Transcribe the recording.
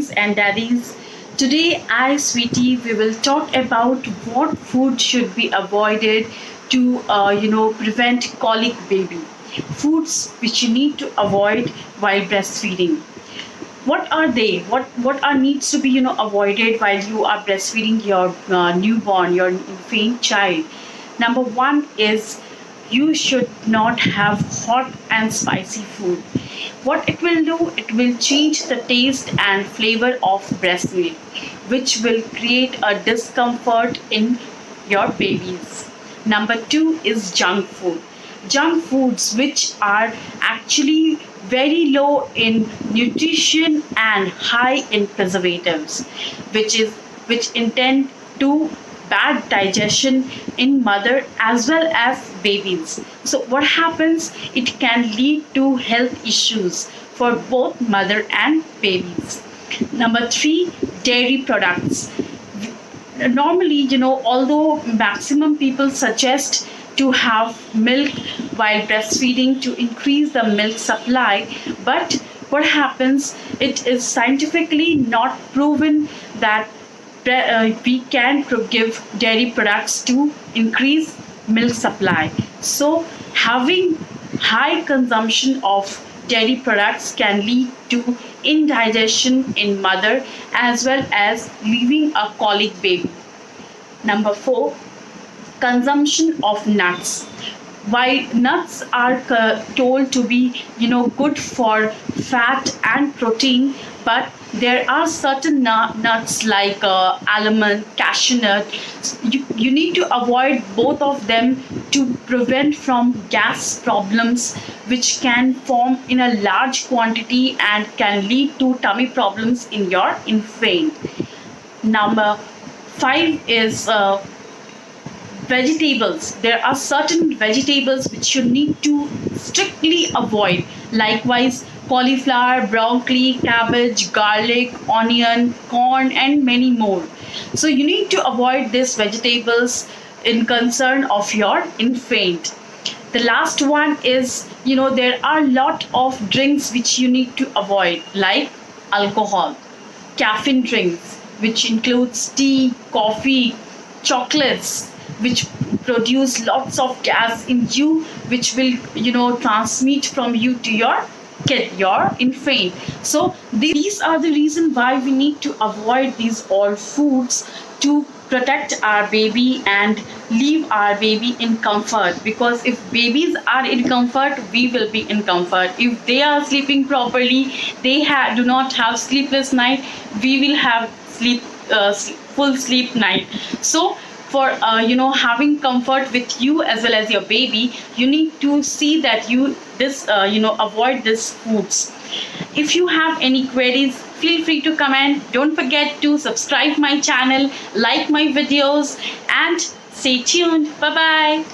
mommies and daddies. Today, sweetie, we will talk about what food should be avoided to, prevent colic baby. Foods which you need to avoid while breastfeeding. What are they? What are needs to be avoided while you are breastfeeding your newborn, your infant child? Number one is you should not have hot and spicy food. What it will do, it will change the taste and flavor of breast milk, which will create a discomfort in your babies. Number two is junk food. Junk foods which are actually very low in nutrition and high in preservatives, which intend to bad digestion in mother as well as babies. So what happens, it can lead to health issues for both mother and babies. Number three, dairy products. Normally, although maximum people suggest to have milk while breastfeeding to increase the milk supply, but what happens, it is scientifically not proven that we can give dairy products to increase milk supply. So having high consumption of dairy products can lead to indigestion in mother as well as leaving a colic baby. Number four, consumption of nuts. While nuts are told to be good for fat and protein, but there are certain nuts like almond, cashew nut. You need to avoid both of them to prevent from gas problems, which can form in a large quantity and can lead to tummy problems in your infant. Number five is vegetables. There are certain vegetables which you need to strictly avoid. Likewise, cauliflower, broccoli, cabbage, garlic, onion, corn, and many more. So you need to avoid these vegetables in concern of your infant. The last one is, there are a lot of drinks which you need to avoid, like alcohol, caffeine drinks, which includes tea, coffee, chocolates, which produce lots of gas in you, which will transmit from you to your kid, your infant. So these are the reason why we need to avoid these all foods to protect our baby and leave our baby in comfort, because if babies are in comfort, we will be in comfort. If they are sleeping properly, they do not have sleepless night, we will have full sleep night. So for having comfort with you as well as your baby, you need to see that you avoid these foods. If you have any queries, feel free to comment. Don't forget to subscribe my channel, like my videos, and stay tuned. Bye bye.